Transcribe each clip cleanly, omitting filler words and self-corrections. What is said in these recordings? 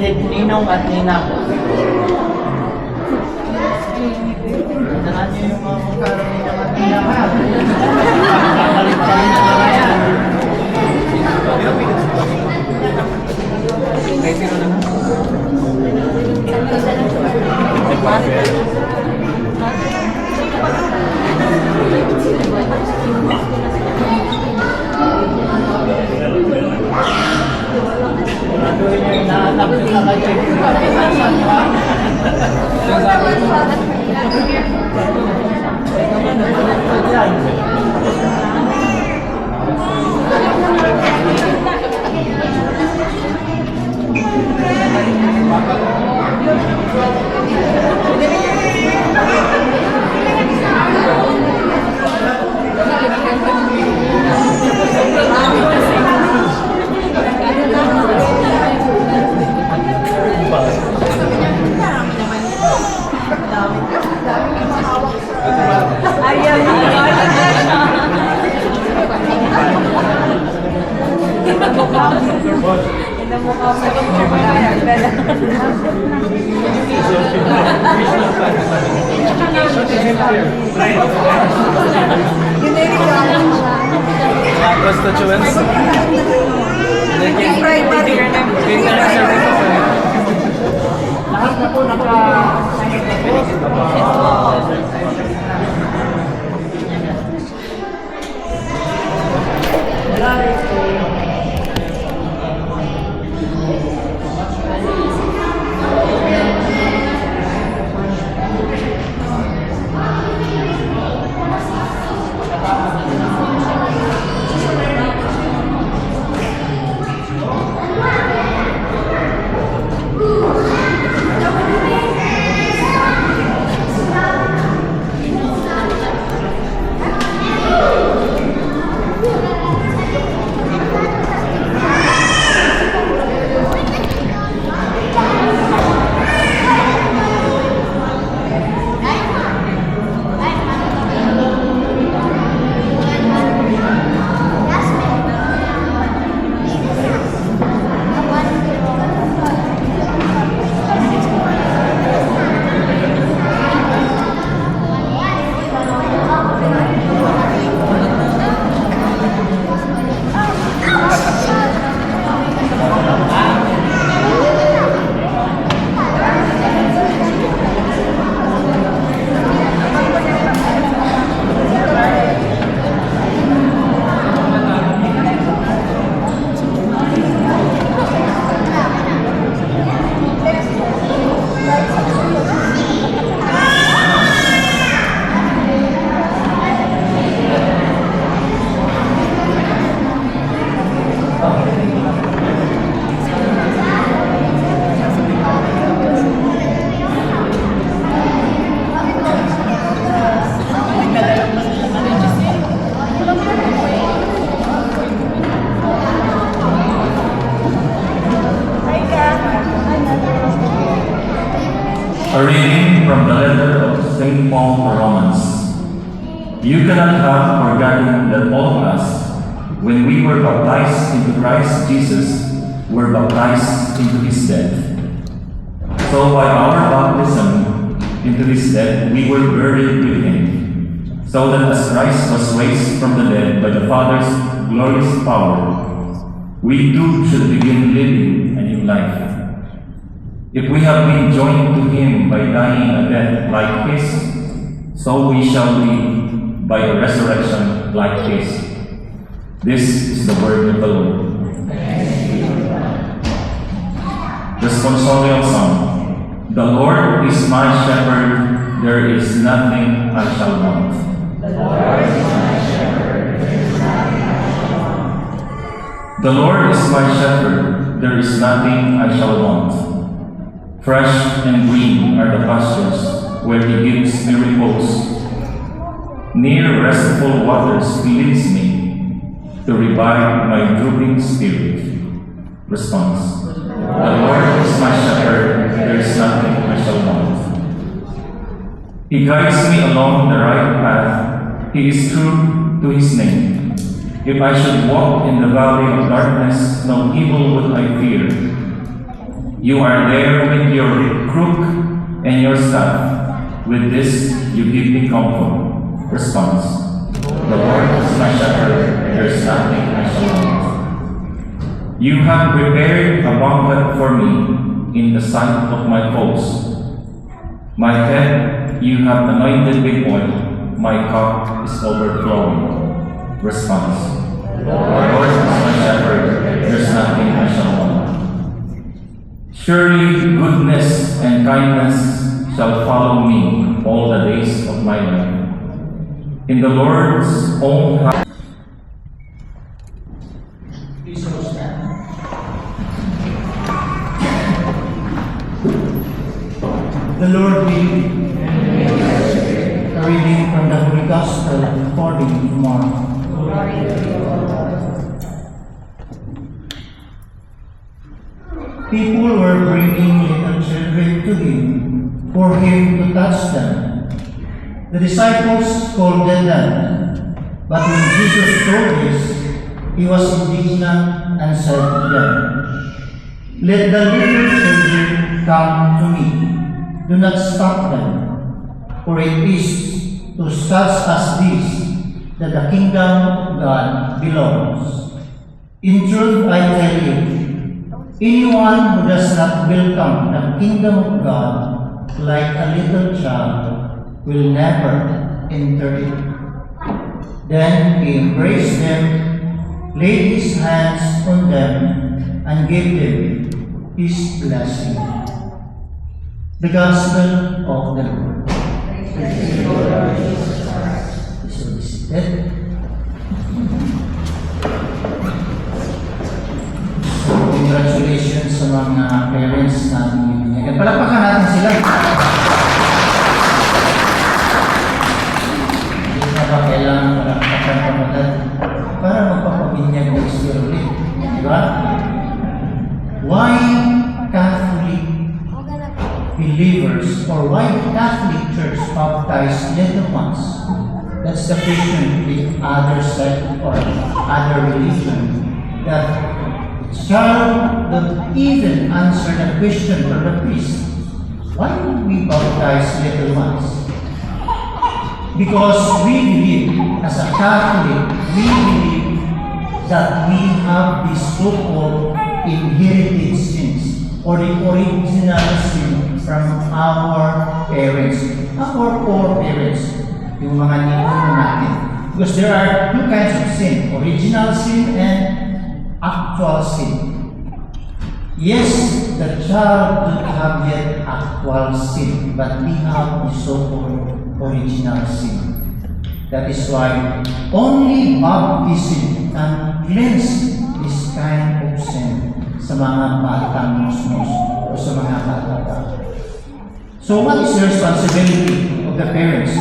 Ninong at Nina po. Tandaan niyo yung mga magkaroon ninong at Nina ha. Kapalit-palit na mga yan. May piro na. Constituents. Lahat na po naka-sign A reading from the letter of St. Paul to Romans. You cannot have forgotten that all of us, when we were baptized into Christ Jesus, were baptized into His death. So by our baptism into His death, we were buried with Him, so that as Christ was raised from the dead by the Father's glorious power, we too should begin living a new life. If we have been joined to Him by dying a death like His, so we shall live by a resurrection like His. This is the word of the Lord. Responsorial Psalm. The Lord is my shepherd, there is nothing I shall want. The Lord is my shepherd, there is nothing I shall want. The Lord is my shepherd, there is nothing I shall want. Fresh and green are the pastures, where He gives me repose. Near restful waters He leads me, to revive my drooping spirit. Response. The Lord is my shepherd, there is nothing I shall want. He guides me along the right path, He is true to His name. If I should walk in the valley of darkness, no evil would I fear. You are there with your crook and your staff. With this, you give me comfort. Response. The Lord is my shepherd, there is nothing I shall want. You have prepared a banquet for me in the sight of my foes. My head you have anointed with oil, my cup is overflowing. Response. The Lord is my shepherd, there is nothing I shall want. Surely goodness and kindness shall follow me all the days of my life. In the Lord's own house. Please all stand. The Lord be with you. A reading from the Holy Gospel according to Mark. People were bringing little children to him for him to touch them. The disciples scolded them, but when Jesus saw this, he was indignant and said to them, "Let the little children come to me. Do not stop them, for it is to such as these that the kingdom of God belongs. In truth, I tell you, anyone who does not welcome the kingdom of God like a little child will never enter it." Then he embraced them, laid his hands on them, and gave them his blessing. The Gospel of the Lord. Praise the Lord Jesus Christ. Please be seated. So, congratulations sa mga parents natin ibinigay. Palakpakan natin sila. Hindi na ba kailangan palakpakan kapatid para magpapabinyag ng Espiritu ulit? Diba? Why Catholic believers or why the Catholic Church baptize little ones? That's the question with other sect or other religion that child don't even answer the question for the priest. Why do we baptize little ones? Because we believe, as a Catholic, we believe that we have this so-called inherited sins or the original sin from our parents, our foreparents, yung mga ninuno natin. Because there are two kinds of sin, original sin and actual sin. Yes, the child does not have yet actual sin, but we have the so-called original sin. That is why only baptism can cleanse this kind of sin sa mga batang musmos o sa mga bata. So what is the responsibility of the parents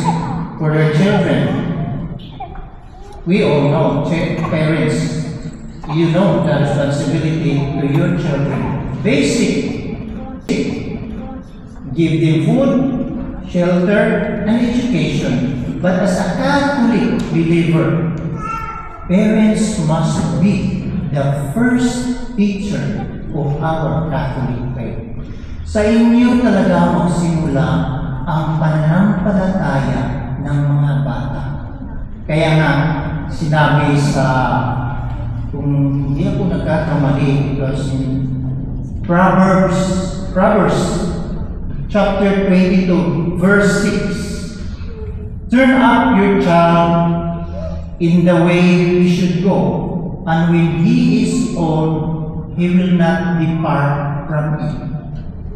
for their children? We all know, parents, you know the responsibility to your children. Basic. Give them food, shelter, and education. But as a Catholic believer, parents must be the first teacher of our Catholic faith. Sa inyo talaga magsimula ang pananampalataya ng mga bata. Kaya nga, sinabi sa, kung hindi ako nagkakamali, because in Proverbs chapter 22, verse 6, "Turn up your child in the way he should go, and when he is old, he will not depart from it."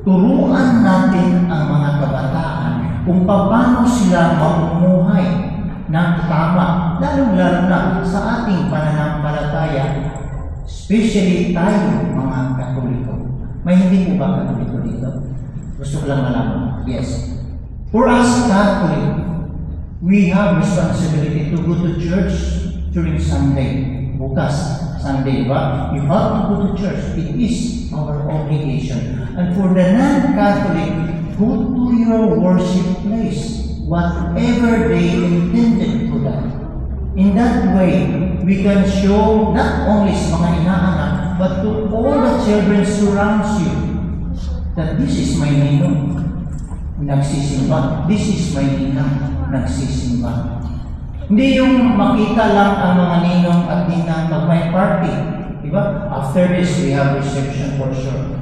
Turuan natin ang mga kabataan kung paano sila mamumuhay ng tama, lalo-lalo na sa ating pananampalataya, especially tayo mga Katoliko. May hindi po ba Katoliko dito? Gusto ko lang malaman. Yes. For us Catholic, we have responsibility to go to church during Sunday. Bukas, Sunday, ba? You have to go to church. It is our obligation. And for the non-Catholic, go to your worship place, whatever they intended for that. In that way, we can show not only sa mga inaanak, but to all the children surrounds you, that this is my ninong, nagsisimba. This is my ninang, nagsisimba. Hindi yung makita lang ang mga ninong at ninang pag may party. Diba? After this, we have reception for sure.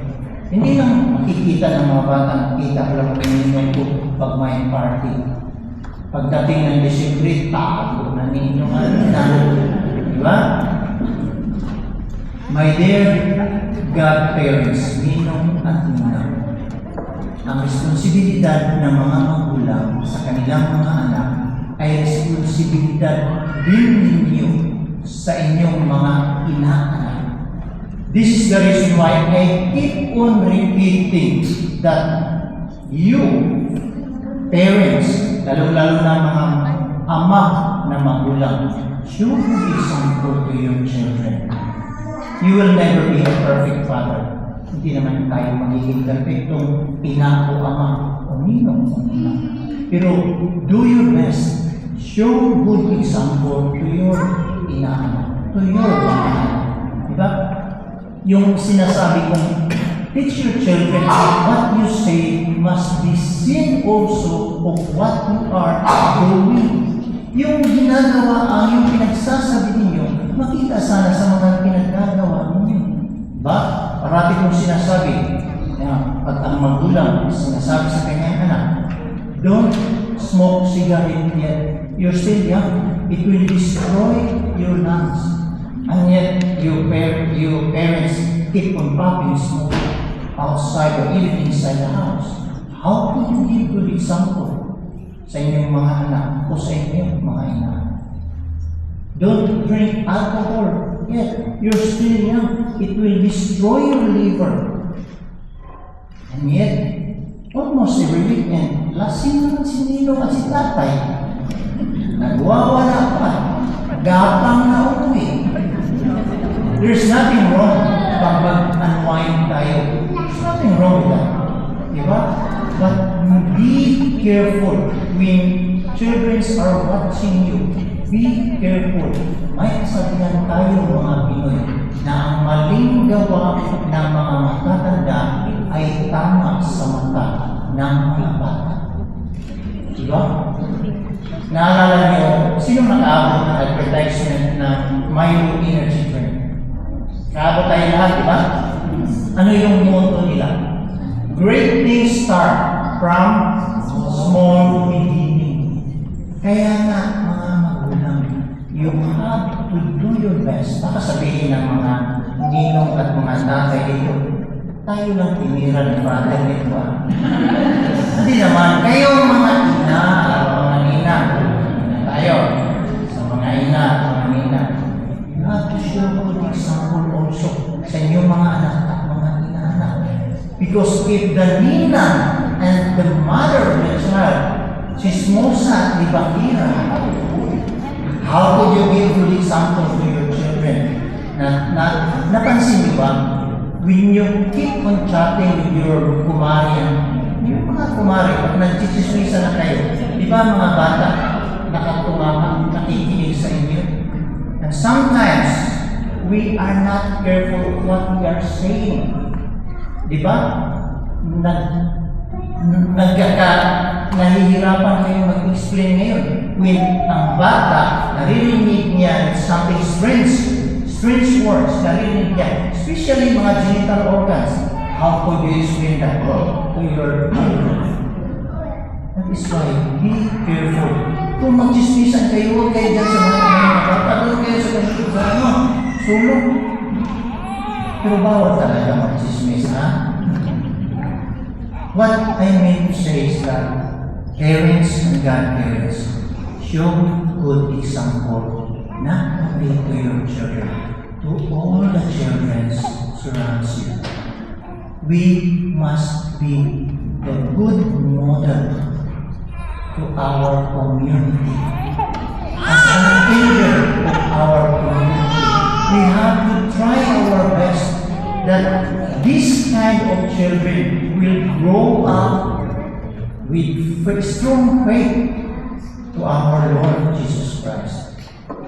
Hindi lang makikita ng mga bata, makita ko lang ang ninong ko pag may party. Pagdating ng December, tago na ninong at ninang. Diba? My dear godparents, ninong at ninang, ang responsibilidad ng mga magulang sa kanilang mga anak ay responsibilidad din ninyo sa inyong mga inaanak. This is the reason why I keep on repeating that you, parents, lalo-lalo na mga ama na magulang, should be example to your children. You will never be a perfect father. Hindi naman tayo magiging perfectong ina o ama o ninong o ninang. Pero do your best. Show good example to your ina, to your mga. Diba? Yung sinasabi kong, teach your children what you say must be seen also of what you are doing. Yung ginagawa, yung pinagsasabi ninyo, makita sana sa mga pinagagawa ninyo. Ba? Parati kong sinasabi, pag ang magulang sinasabi sa kanyang anak, don't smoke cigarette yet. You're still young. It will destroy your lungs. And yet, your parents keep on popping smoke outside or even inside the house. How could you give good example sa inyong mga anak o sa inyong mga ina? Don't drink alcohol yet. You're still young. It will destroy your liver. And yet, almost every weekend, lasing naman si Ninong at si Tatay. Nagwawala pa. Gapang na uwi. There's nothing wrong pag mag-unwind tayo. There's nothing wrong with that. Diba? But be careful when children are watching you. Be careful. May kasabihan tayo mga Pinoy na ang maling gawa ng mga matatanda ay tama sa mata ng mga bata. Diba? Naalala niyo, sino nakaabot ng advertisement ng Milo Energy Drink? Nakaabot tayo lahat, diba? Ano yung motto nila? Great things start from small beginning. Kaya nga, mga magulang, you have to do your best. Baka sabihin ng mga ninong at mga tatay dito, tayo lang tinira ni Father nito. Hindi naman, kayo mga ina at mga nina, tayo, sa mga ina at mga nina, you have to show good example also sa inyong mga anak at mga ina-anak. Because if the nina and the mother of the child, chismosa at libakira, how could you give good example to your children? Napansin niyo ba? When you keep on chatting with your kumari, yung mga kumari, pag nagchichismisa na kayo, di ba mga bata nakatumama, nakikinig sa inyo? And sometimes, we are not careful of what we are saying. Di ba? Nahihirapan kayo mag-explain ngayon. When ang bata, naririnig niya something strange words, narinig niya, especially mga genital organs. How could you explain that to your children? That is why, be careful. Kung mag-chismisan kayo, huwag kayo dyan sa mga kapatid kayo sa sulong. Pero bawal talaga mag-chismis, ha? What I mean to say is that parents and godparents show good example, not only to your children, to all the children surrounds you. We must be the good model to our community. As an leader of our community, we have to try our best that this kind of children will grow up with strong faith to our Lord Jesus Christ.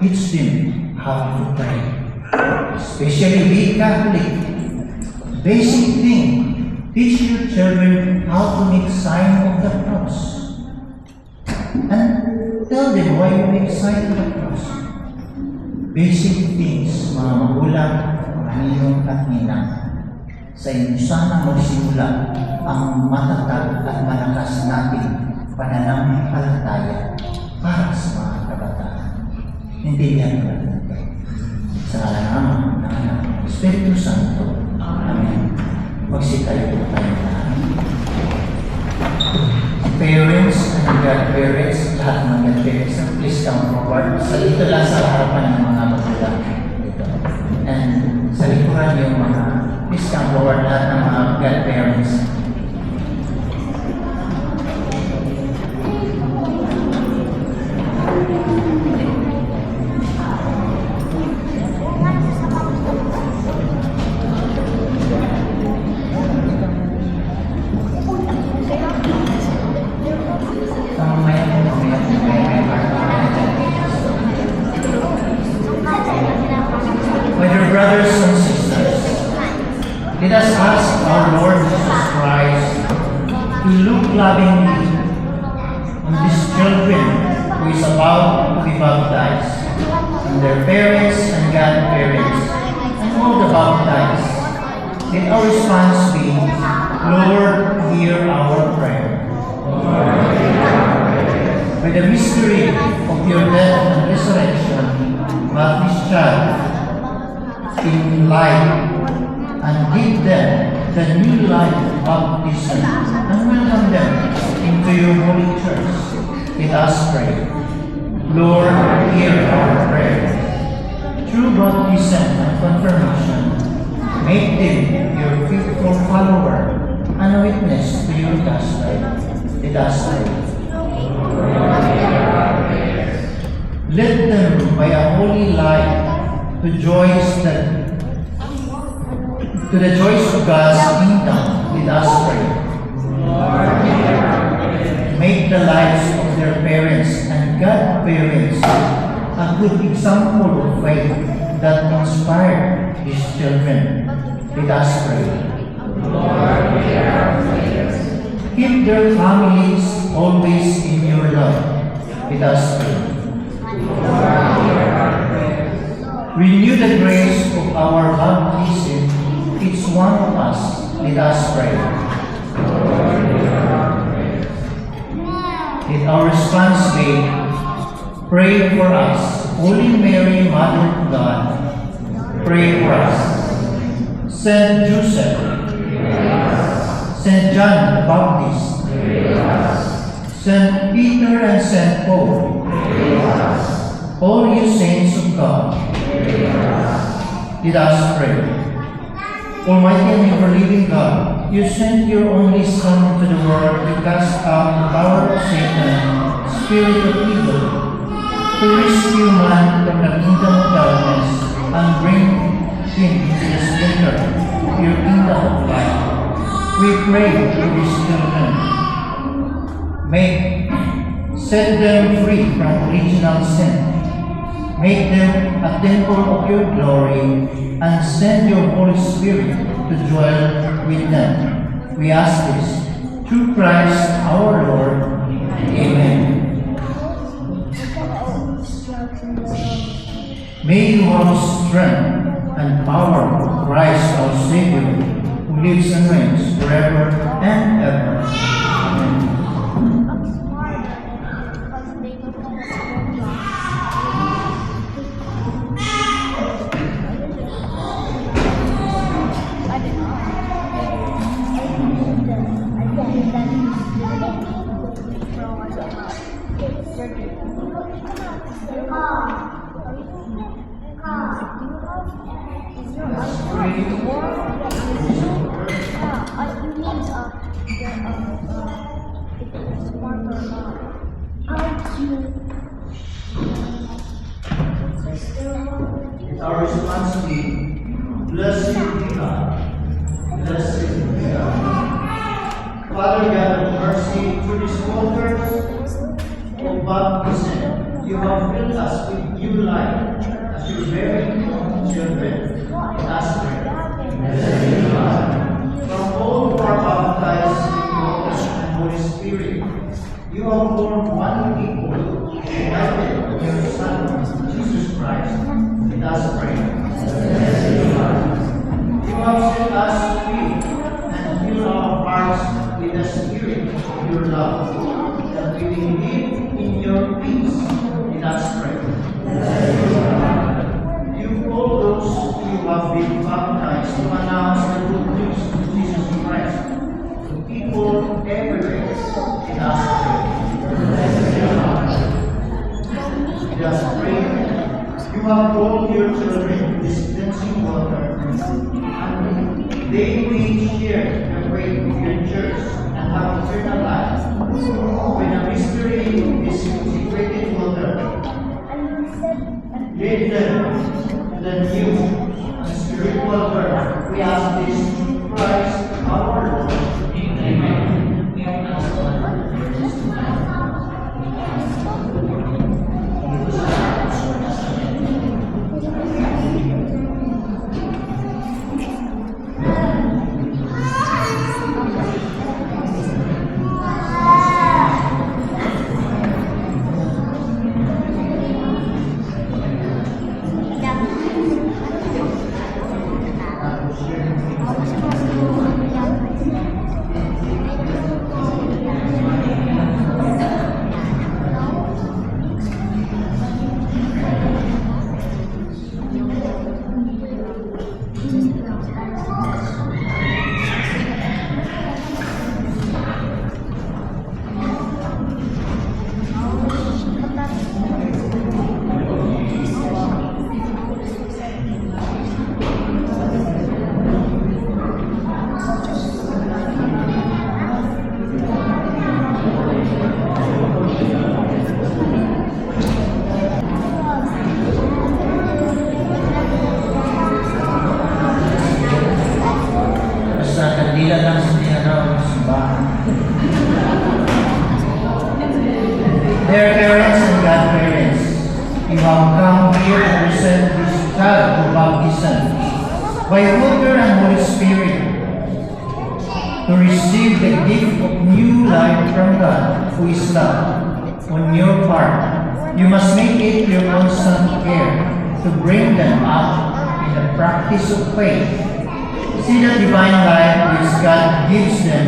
Teach them how to pray. Especially we Catholic, basic thing, Teach your children how to make sign of the cross. And tell them why you make sign of the cross. Basic things, mga magulang, mga ninong at ninang. Sa inyo sana magsimula ang matatag at malakas nating pananampalataya para sa mga kabataan. Intindihan ko natin ito. Sa ngalan ng Ama, ng Anak, ng Espiritu Santo. Amen. Magsitayo po tayo na. Parents and godparents, lahat ng godparents, please come forward. Sa dito lang sa harapan ng mga magulang dito. And sa likuran yung mga, please come forward lahat ng mga godparents. My dear brothers and sisters, let us ask our Lord Jesus Christ to look lovingly on these children who is about to be baptized, and their parents and godparents, and all the baptized. Let our response be, Lord, hear our prayer. By the mystery of your death and resurrection, baptize this child in life and give them the new life of baptism and welcome them into your holy church. Let us pray. Lord, hear our prayer. Through baptism and confirmation, make them your faithful follower and a witness to your gospel. Let us pray. Let them, by a holy life, to the joys of God's kingdom. Let us pray. Make the lives of their parents and godparents a good example of faith that inspired these children. Let us pray. Keep their families always in your love. Let us pray. Renew the grace of our baptism, each one of us. Let us pray. Let our response be, pray for us. Holy Mary, Mother of God, pray for us. Saint Joseph, Saint John the Baptist, Saint Peter and Saint Paul, all you saints of God, let us pray. Almighty and ever-living God, you sent your only Son into the world to cast out the power of Satan, spirit of evil, to rescue man from the kingdom of darkness and bring him into the splendor of your kingdom of light. We pray for these children. Set them free from original sin. Make them a temple of your glory, and send your Holy Spirit to dwell with them. We ask this through Christ our Lord. Amen. May you have strength and power of Christ our Savior, who lives and reigns forever and ever. Amen. Our responsibility, blessed be God. Blessed be God. Father God of mercy, through these waters of baptism, you have filled us with new life as your very own children. Blessed be God. From all who are baptized in water and Holy Spirit, you have formed one people, united with your Son, Jesus Christ. Let us pray. You have set us free and fill our hearts with the spirit of your love, that we may live in your peace. Let us pray. You call those who have been baptized to announce the good news of Jesus Christ to people everywhere. Let us pray. Let us pray. You have called your children to this cleansing water, and they will share the weight of your church and have eternal life. When the mystery of this consecrated water, lead them to the new and spiritual birth. We ask this through Christ our Lord. Amen. Kandila lang sa tinatawag ng simbahan. Dear parents and godparents, you have come here to present this child for baptism by water and Holy Spirit to receive the gift of new life from God, who is love. On your part, you must make it your constant care to bring them up in the practice of faith. See the divine life which God gives them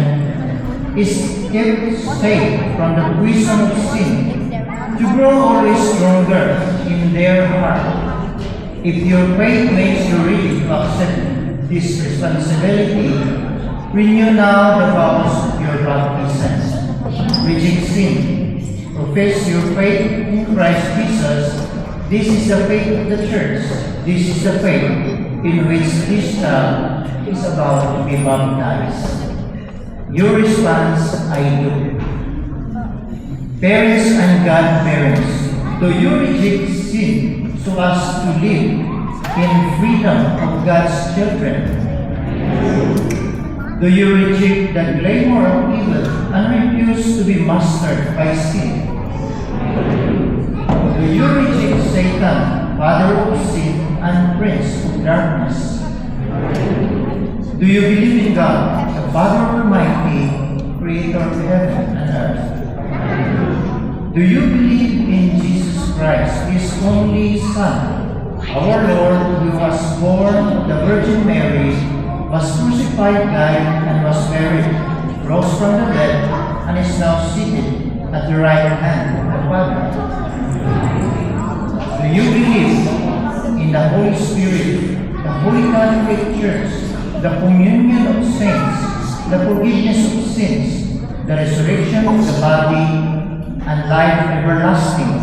is kept safe from the poison of sin, to grow always stronger in their heart. If your faith makes you ready to accept this responsibility, renew now the vows of your baptism. Reject sin. Profess your faith in Christ Jesus. This is the faith of the Church. This is the faith in which this child is about to be baptized. Your response, I do. Parents and godparents, do you reject sin so as to live in freedom of God's children? Do you reject the glamour of evil and refuse to be mastered by sin? Do you reject Satan, father of sin and prince of darkness? Do you believe in God, the Father Almighty, creator of heaven and earth? Do you believe in Jesus Christ, His only Son, our Lord, who was born of the Virgin Mary, was crucified, died, and was buried, rose from the dead, and is now seated at the right hand of the Father? Do you believe in the Holy Spirit, the Holy Catholic Church, the communion of saints, the forgiveness of sins, the resurrection of the body, and life everlasting?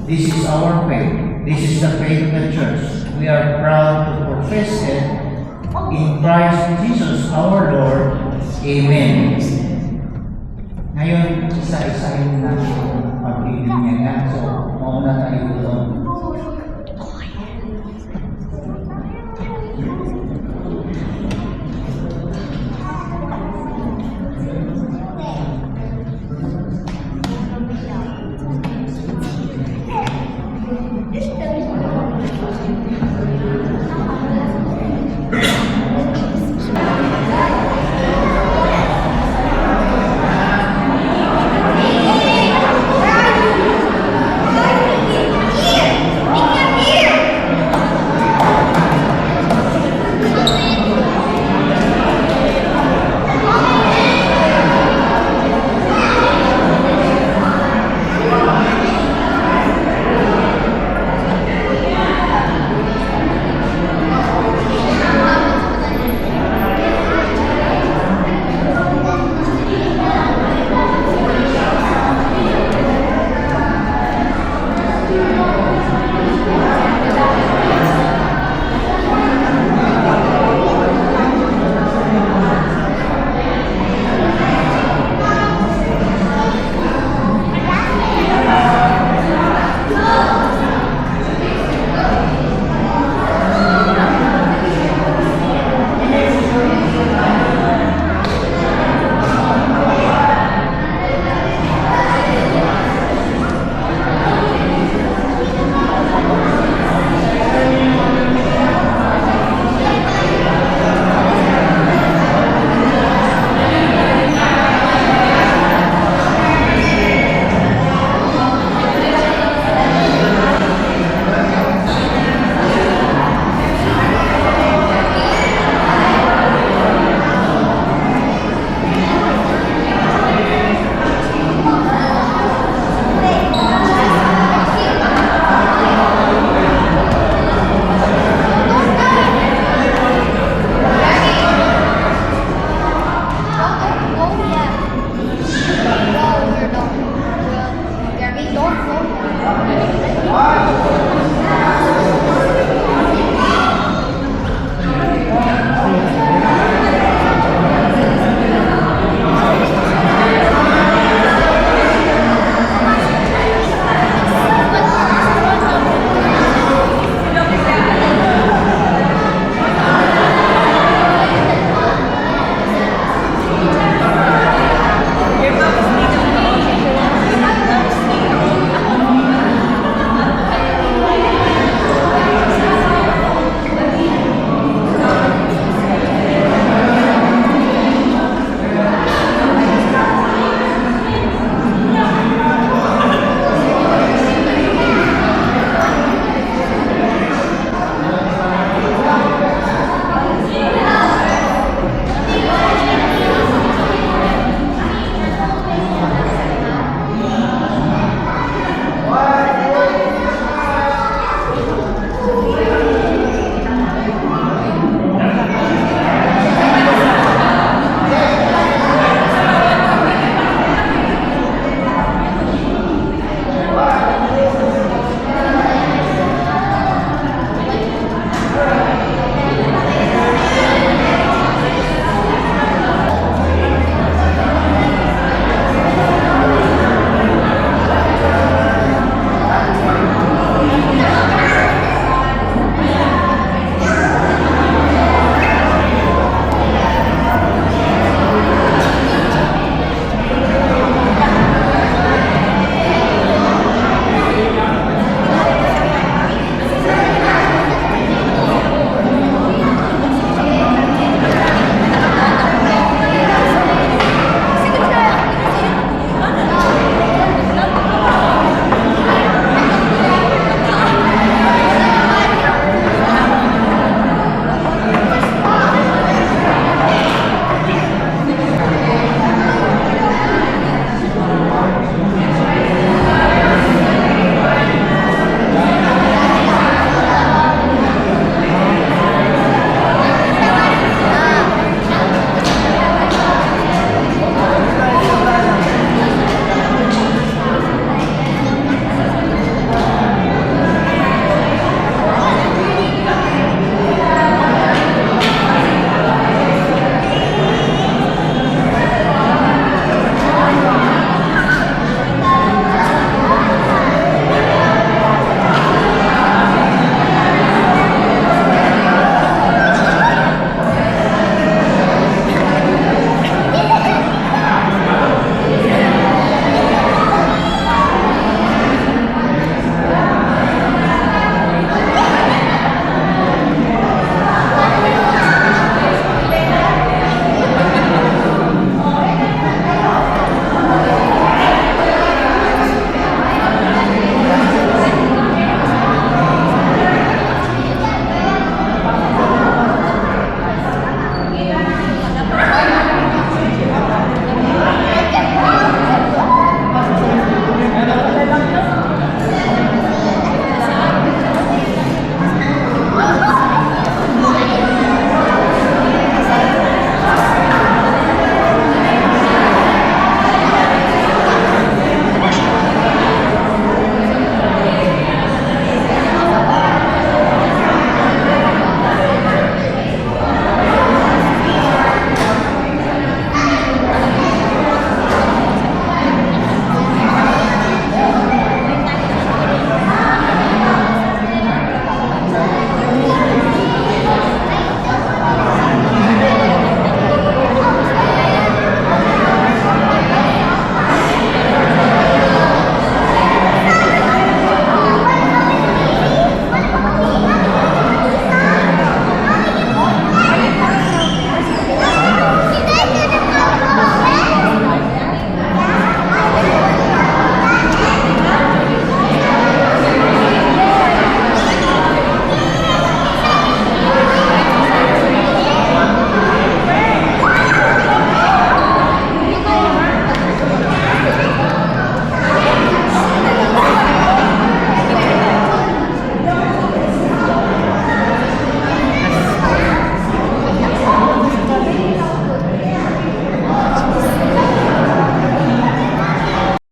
This is our faith. This is the faith of the Church. We are proud to profess it in Christ Jesus our Lord. Amen. Ngayon, isa-isahin natin ang pagbibinyagan. So, mauna tayo doon. 1,